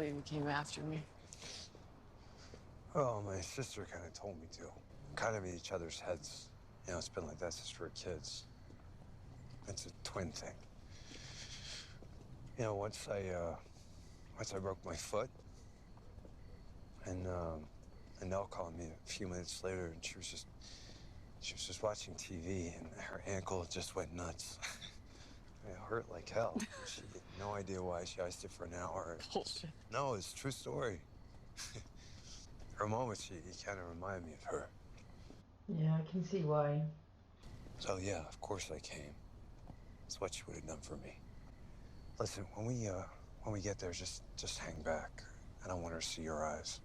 believe you came after me. Well, my sister kind of told me to. Kind of in each other's heads. You know, it's been like that since we were kids. It's a twin thing. You know, once I broke my foot, and Nell called me a few minutes later, and she was just watching TV, and her ankle just went nuts. It hurt like hell. She had no idea why. She iced it for an hour. Bullshit. No, it's a true story. For a moment, he kind of reminded me of her. Yeah, I can see why. So yeah, of course I came. It's what she would have done for me. Listen, when we get there, just hang back. I don't want her to see your eyes.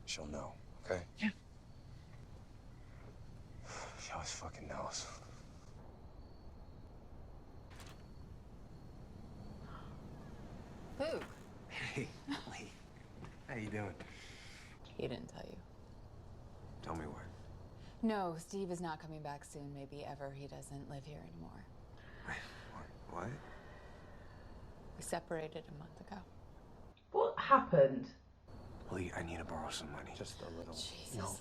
She'll know, okay? Yeah. She always fucking knows. Luke. Hey, Lee. How you doing? He didn't tell you. Tell me what. No, Steve is not coming back soon. Maybe ever. He doesn't live here anymore. What? We separated a month ago. What happened? Lee, I need to borrow some money. Just a little. Jesus. No,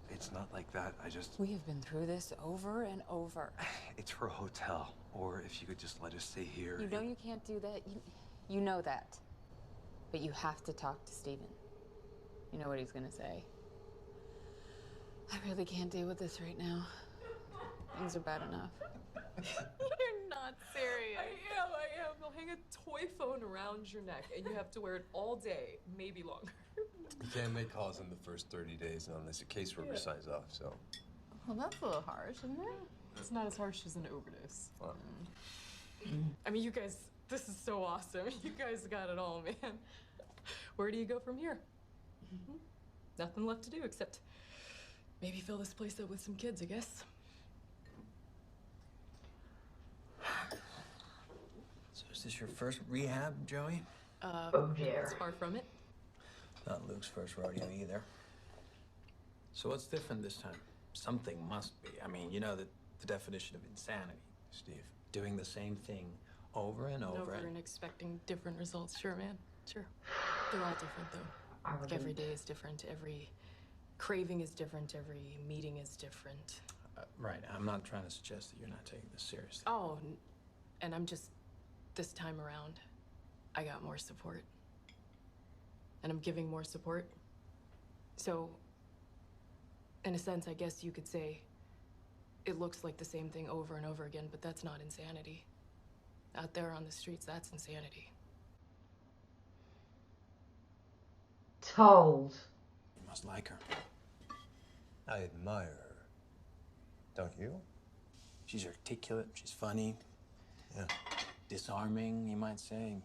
it's not like that. We have been through this over and over. It's for a hotel. Or if you could just let us stay here. You know you can't do that. You know that. But you have to talk to Steven. You know what he's gonna say. I really can't deal with this right now. Things are bad enough. You're not serious. I am. They'll hang a toy phone around your neck and you have to wear it all day, maybe longer. You can't make calls in the first 30 days unless a caseworker signs off, so. Well, that's a little harsh, isn't it? It's not as harsh as an overdose. Well, I mean, you guys, this is so awesome. You guys got it all, man. Where do you go from here? Nothing left to do except maybe fill this place up with some kids, I guess. So is this your first rehab, Joey? Oh dear. It's far from it. Not Luke's first rodeo either. So what's different this time? Something must be. I mean, you know the definition of insanity, Steve. Doing the same thing over and over. And expecting different results. Sure, man. Sure. They're all different, though. Like every day is different. Every craving is different. Every meeting is different. Right. I'm not trying to suggest that you're not taking this seriously. Oh, and I'm just, this time around, I got more support. And I'm giving more support. So, in a sense, I guess you could say it looks like the same thing over and over again, but that's not insanity. Out there on the streets, that's insanity. Told. You must like her. I admire her. Don't you? She's articulate, she's funny. Yeah. Disarming, you might say.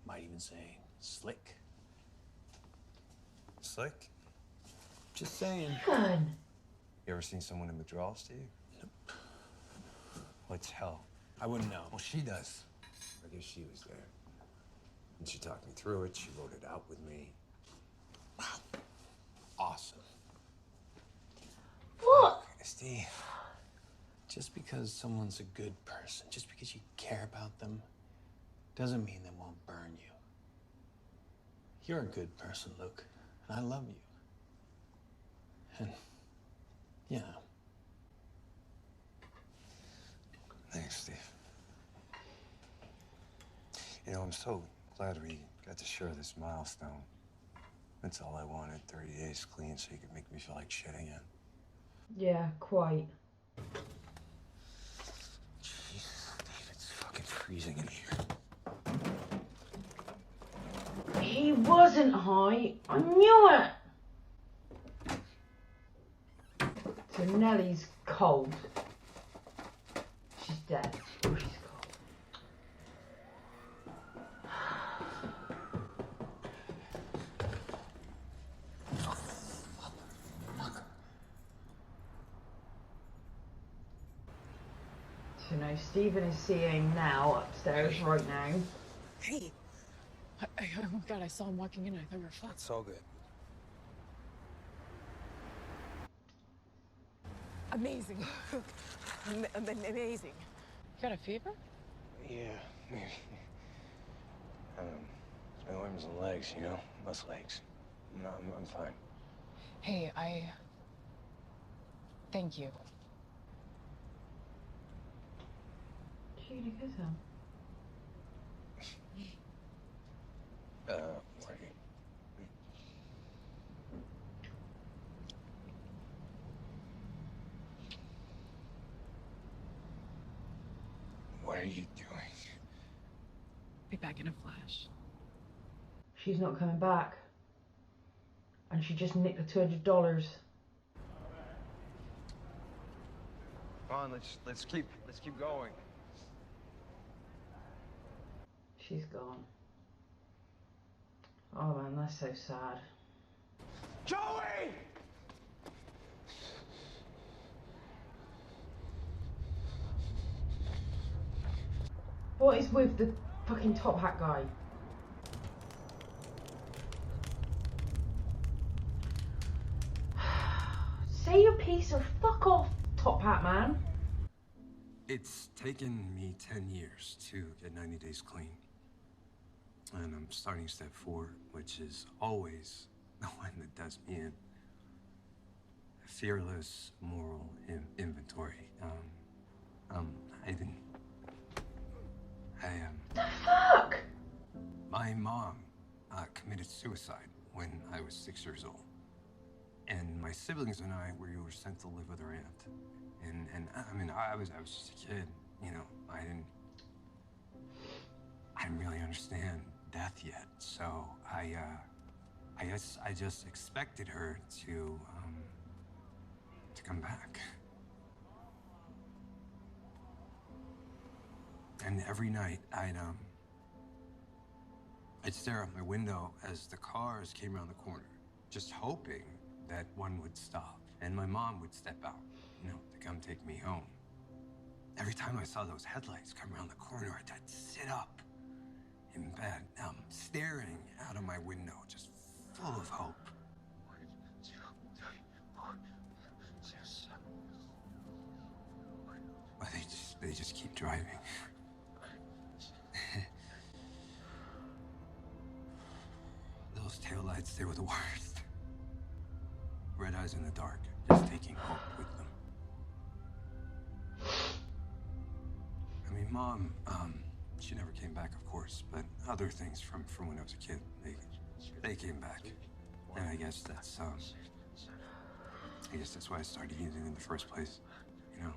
Might even say slick. Slick? Just saying. Good. You ever seen someone in withdrawal, Steve? Nope. What's hell? I wouldn't know. Well, she does. I guess she was there. And she talked me through it. She wrote it out with me. Wow. Awesome. What? Steve. Just because someone's a good person, just because you care about them, doesn't mean they won't burn you. You're a good person, Luke, and I love you. And, you know. Thanks, Steve. You know, I'm so glad we got to share this milestone. That's all I wanted, 30 days clean so you could make me feel like shit again. Yeah, quite. Jesus, Steve, it's fucking freezing in here. He wasn't high. I knew it. So Nellie's cold. She's dead. Oh, she's cold. So now Stephen is seeing now upstairs right now. Hey! Oh God, I saw him walking in. I thought we were fucked. It's all good. Amazing. Amazing. You got a fever? Yeah, maybe. My arms and legs, you know? Muscle aches. No, I'm fine. Hey, thank you. She gonna kiss him? Where What are you doing? Be back in a flash. She's not coming back. And she just nicked the $200. Come on, let's keep going. She's gone. Oh man, that's so sad. Joey! What is with the fucking top hat guy? Say your piece or fuck off, top hat man. It's taken me 10 years to get 90 days clean. And I'm starting step 4, which is always the one that does me in. A fearless moral inventory. The fuck? My mom committed suicide when I was 6 years old. And my siblings and I were sent to live with her aunt. And I mean, I was just a kid, you know. I didn't really understand death yet. So I guess I just expected her to come back. And every night I'd stare out my window as the cars came around the corner, just hoping that one would stop and my mom would step out, you know, to come take me home. Every time I saw those headlights come around the corner, I'd sit up in bed, staring out of my window, just full of hope. 1, 2, 3, 4, 6, 7. But they just keep driving. Those taillights, they were the worst. Red eyes in the dark, just taking hope with them. I mean, Mom, she never came back, of course, but other things from when I was a kid, they came back. And I guess that's why I started using it in the first place, you know?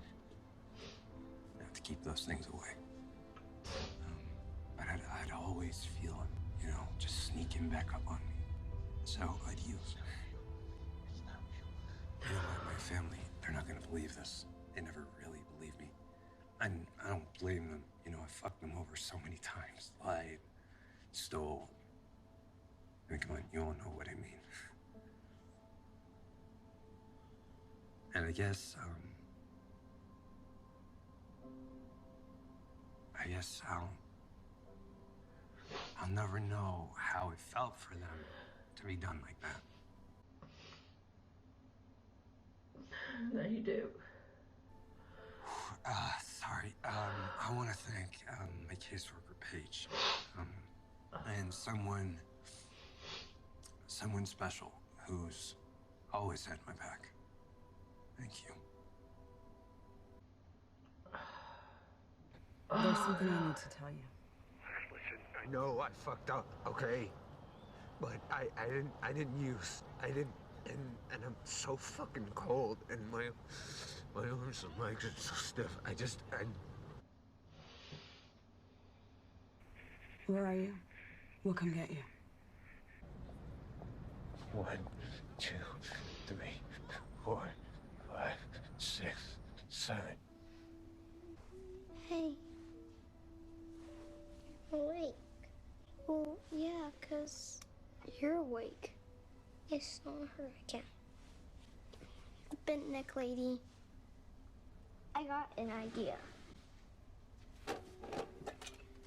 To keep those things away. But I'd always feel them, you know, just sneaking back up on me. So I'd use. You know, my family, they're not gonna believe this. They never really believe me. And I don't blame them. You know, I fucked them over so many times. Lied, stole. I mean, come on, you all know what I mean. And I guess I'll never know how it felt for them to be done like that. No, you do. Sorry. I want to thank my caseworker, Paige, and someone special who's always had my back. Thank you. There's something I need to tell you. Listen, I know I fucked up, okay? But I didn't use. And I'm so fucking cold, and my arms and legs are so stiff. Where are you? We'll come get you. 1, 2, 3, 4, 5, 6, 7. Hey. You're awake. Well, yeah, 'cause you're awake. I saw her again. Bent neck lady. I got an idea.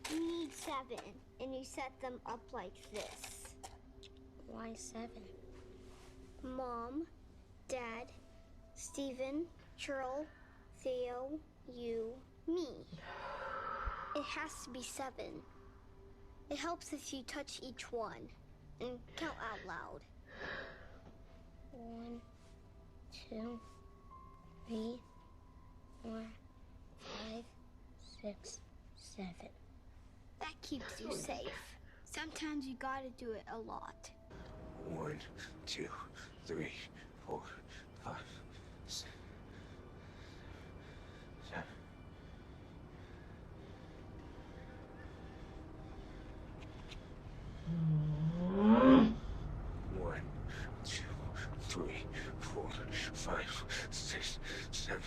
You need 7, and you set them up like this. Why 7? Mom, Dad, Steven, Churl, Theo, you, me. It has to be 7. It helps if you touch each one and count out loud. 1, 2, 3, 4, 5, 6, 7. That keeps you safe. Sometimes you gotta do it a lot. 1, 2, 3, 4, 5, 6, 7. One, 2, 3, 4, 5, 6, 7.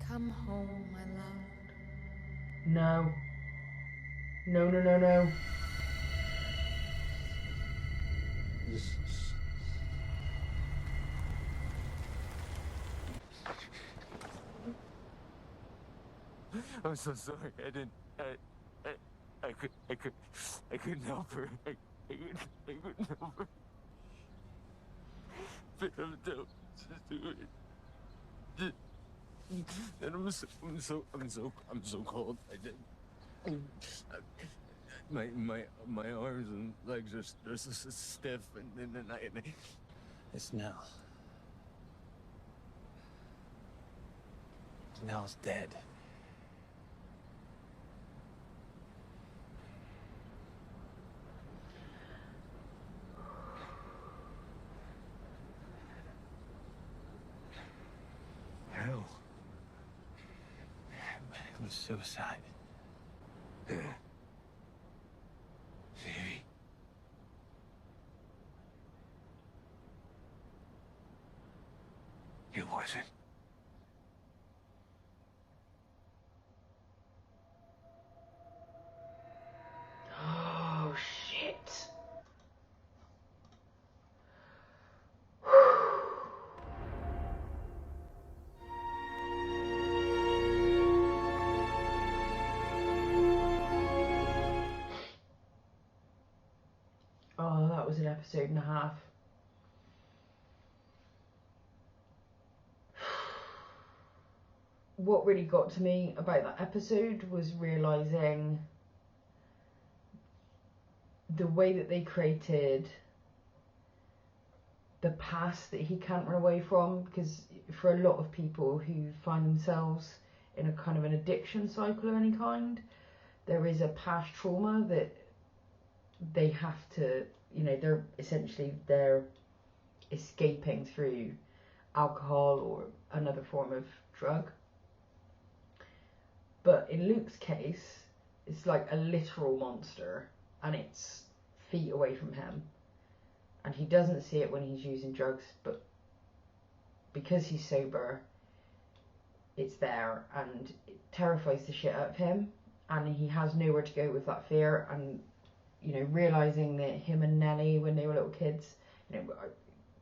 Come home, my love. No. No, no, no, no. I'm so sorry. I couldn't help her. I couldn't help her. But I'm so stupid. And I'm so cold. My arms and legs are so stiff, and then It's Nell. Nell's dead. Hell. It was suicide. Maybe. It wasn't. Oh, shit. Oh, that was an episode and a half. What really got to me about that episode was realising the way that they created the past that he can't run away from, because for a lot of people who find themselves in a kind of an addiction cycle of any kind, there is a past trauma that they have to, you know, they're escaping through alcohol or another form of drug. But in Luke's case, it's like a literal monster, and it's feet away from him, and he doesn't see it when he's using drugs, but because he's sober, it's there, and it terrifies the shit out of him, and he has nowhere to go with that fear. And you know, realizing that him and Nellie, when they were little kids, you know,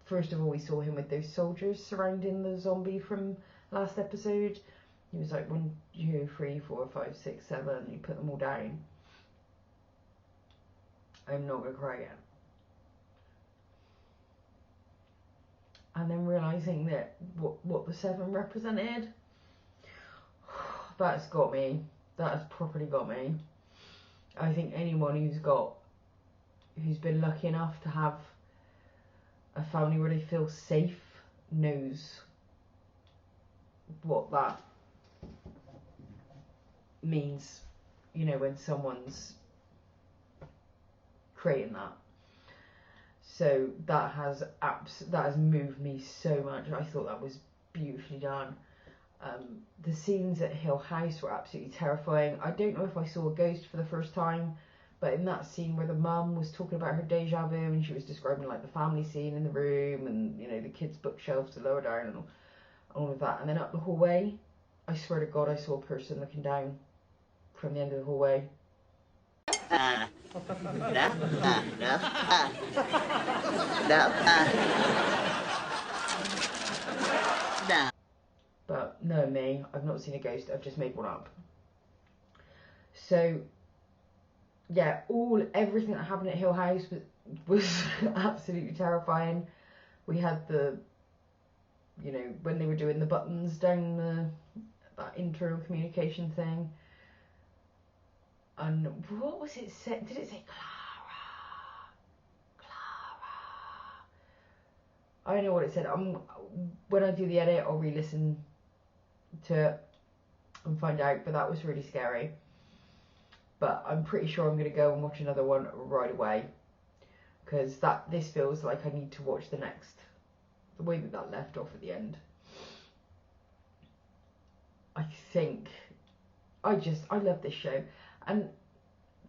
first of all, we saw him with those soldiers surrounding the zombie from last episode. He was like 1, 2, 3, 4, 5, 6, 7. He put them all down. I'm not gonna cry again. And then realizing that what the 7 represented, that's got me. That has properly got me. I think anyone who's been lucky enough to have a family where they feel safe knows what that means, you know, when someone's creating that. So that has moved me so much. I thought that was beautifully done. The scenes at Hill House were absolutely terrifying. I don't know if I saw a ghost for the first time, but in that scene where the mum was talking about her deja vu and she was describing like the family scene in the room and, you know, the kids' bookshelves to lower down and all of that, and then up the hallway, I swear to God, I saw a person looking down from the end of the hallway. But no, me, I've not seen a ghost, I've just made one up. So yeah, everything that happened at Hill House was absolutely terrifying. We had the, when they were doing the buttons down that internal communication thing. And what was it said? Did it say Clara? Clara. I don't know what it said. When I do the edit, I'll re-listen to it and find out. But that was really scary. But I'm pretty sure I'm going to go and watch another one right away, because this feels like I need to watch the way that left off at the end. I think I love this show. And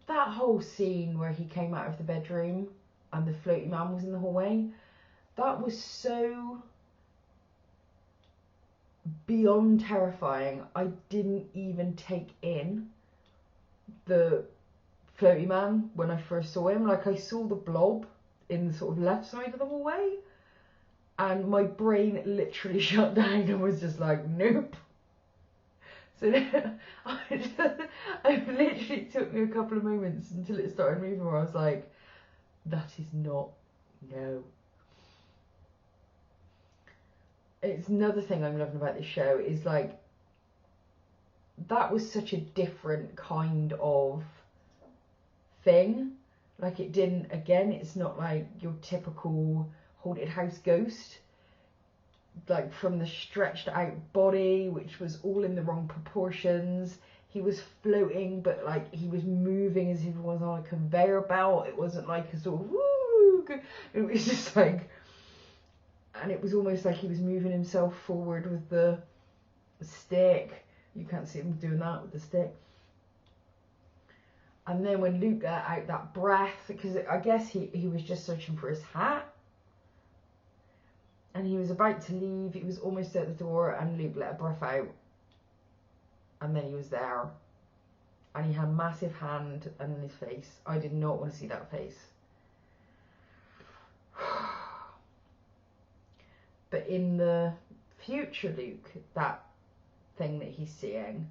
that whole scene where he came out of the bedroom and the floaty man was in the hallway, that was so beyond terrifying. I didn't even take in the floaty man when I first saw him. Like, I saw the blob in the sort of left side of the hallway, and my brain literally shut down and was just like, nope. So it literally took me a couple of moments until it started moving, where I was like, that is not, no. It's another thing I'm loving about this show is, like, that was such a different kind of thing. Like, it didn't, again, it's not like your typical haunted house ghost. Like, from the stretched out body, which was all in the wrong proportions. He was floating, but like he was moving as if he was on a conveyor belt. It wasn't like a sort of woo. It was just like, and it was almost like he was moving himself forward with the stick. You can't see him doing that with the stick. And then when Luke let out that breath, because I guess he was just searching for his hat. And he was about to leave, he was almost at the door, and Luke let a breath out. And then he was there. And he had a massive hand in his face. I did not want to see that face. But in the future Luke, that thing that he's seeing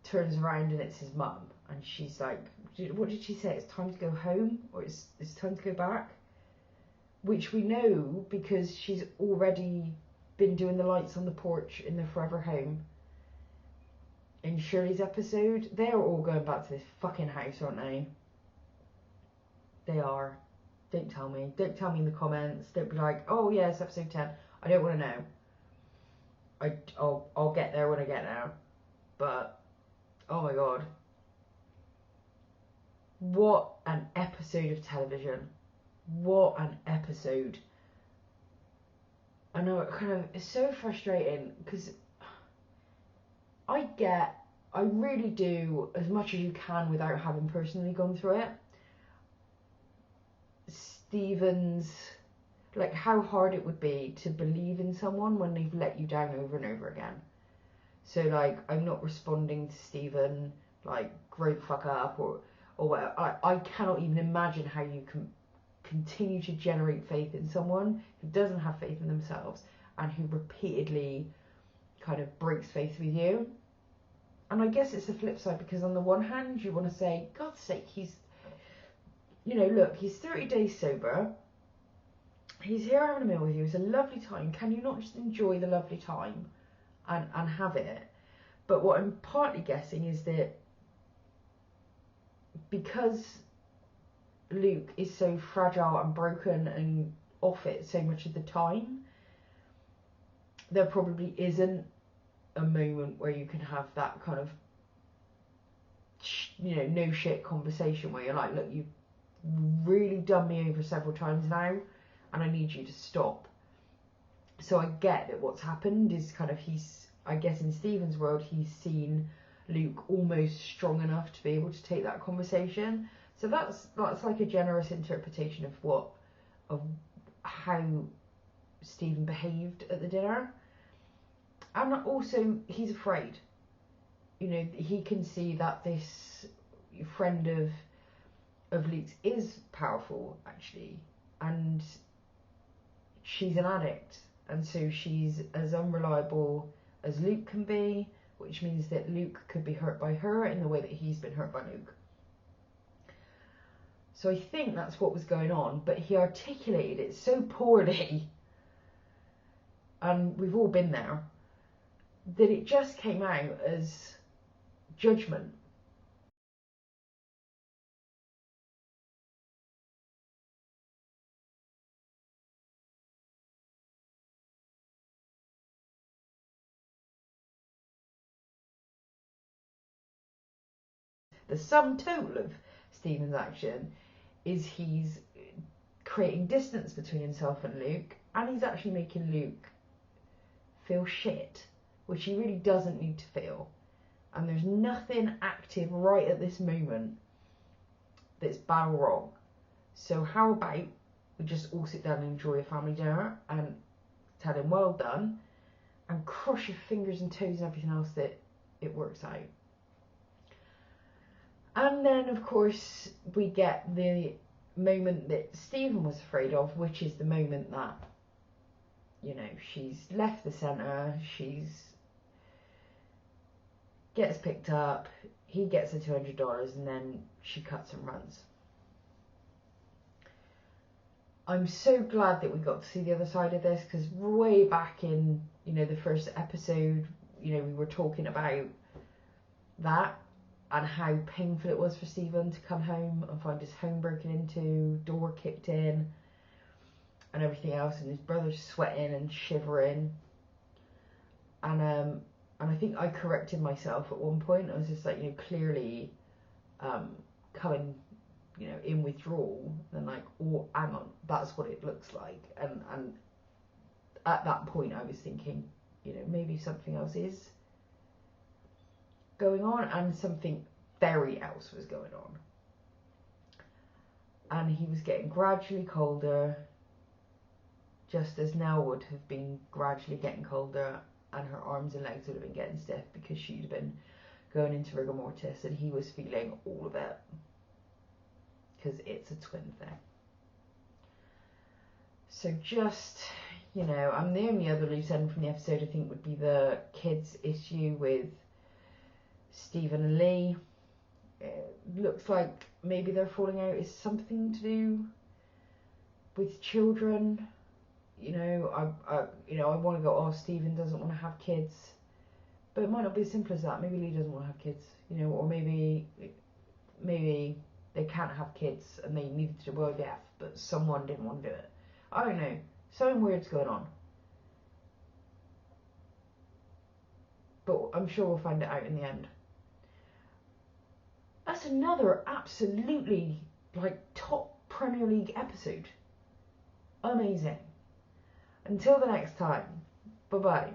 turns around and it's his mum. And she's like, what did she say? It's time to go home? Or it's time to go back? Which we know because she's already been doing the lights on the porch in their forever home. In Shirley's episode, they're all going back to this fucking house, aren't they? They are. Don't tell me. Don't tell me in the comments. Don't be like, oh yeah, it's episode 10. I don't want to know. I'll get there when I get there. But, oh my god. What an episode of television. What an episode. I know it's so frustrating because I really do as much as you can without having personally gone through it. Stephen's, like, how hard it would be to believe in someone when they've let you down over and over again. So, like, I'm not responding to Stephen, like, grow the fuck up or whatever. I cannot even imagine how you can continue to generate faith in someone who doesn't have faith in themselves and who repeatedly kind of breaks faith with you. And I guess it's the flip side, because on the one hand you want to say, God's sake, he's, look, he's 30 days sober, he's here having a meal with you, it's a lovely time, can you not just enjoy the lovely time and have it? But what I'm partly guessing is that because Luke is so fragile and broken and off it so much of the time, there probably isn't a moment where you can have that kind of, no shit conversation where you're like, look, you've really done me over several times now and I need you to stop. So I get that what's happened is kind of, I guess in Stephen's world, he's seen Luke almost strong enough to be able to take that conversation. So that's like a generous interpretation of how Stephen behaved at the dinner. And also, he's afraid. He can see that this friend of Luke's is powerful, actually. And she's an addict. And so she's as unreliable as Luke can be, which means that Luke could be hurt by her in the way that he's been hurt by Luke. So I think that's what was going on, but he articulated it so poorly, and we've all been there, that it just came out as judgment. The sum total of Stephen's action is he's creating distance between himself and Luke, and he's actually making Luke feel shit, which he really doesn't need to feel. And there's nothing active right at this moment that's bad or wrong. So how about we just all sit down and enjoy a family dinner and tell him well done, and cross your fingers and toes and everything else that it works out. And then, of course, we get the moment that Stephen was afraid of, which is the moment that, you know, she's left the centre, gets picked up, he gets her $200, and then she cuts and runs. I'm so glad that we got to see the other side of this, because way back in, you know, the first episode, you know, we were talking about that and how painful it was for Stephen to come home and find his home broken into, door kicked in, and everything else, and his brother's sweating and shivering. And I think I corrected myself at one point. I was just like, you know, clearly coming, you know, in withdrawal, and like, oh, hang on, that's what it looks like. And at that point I was thinking, you know, maybe something else is going on, and something very else was going on. And he was getting gradually colder, just as Nell would have been gradually getting colder, and her arms and legs would have been getting stiff because she'd been going into rigor mortis, and he was feeling all of it, because it's a twin thing. So just, you know, and the only other loose end from the episode I think would be the kids' issue with Stephen and Lee. It looks like maybe their falling out is something to do with children. You know, I want to go, oh, Stephen doesn't want to have kids, but it might not be as simple as that. Maybe Lee doesn't want to have kids, you know, or maybe they can't have kids and they needed to do IVF, but someone didn't want to do it. I don't know. Something weird's going on. But I'm sure we'll find it out in the end. That's another absolutely, like, top Premier League episode. Amazing. Until the next time, bye-bye.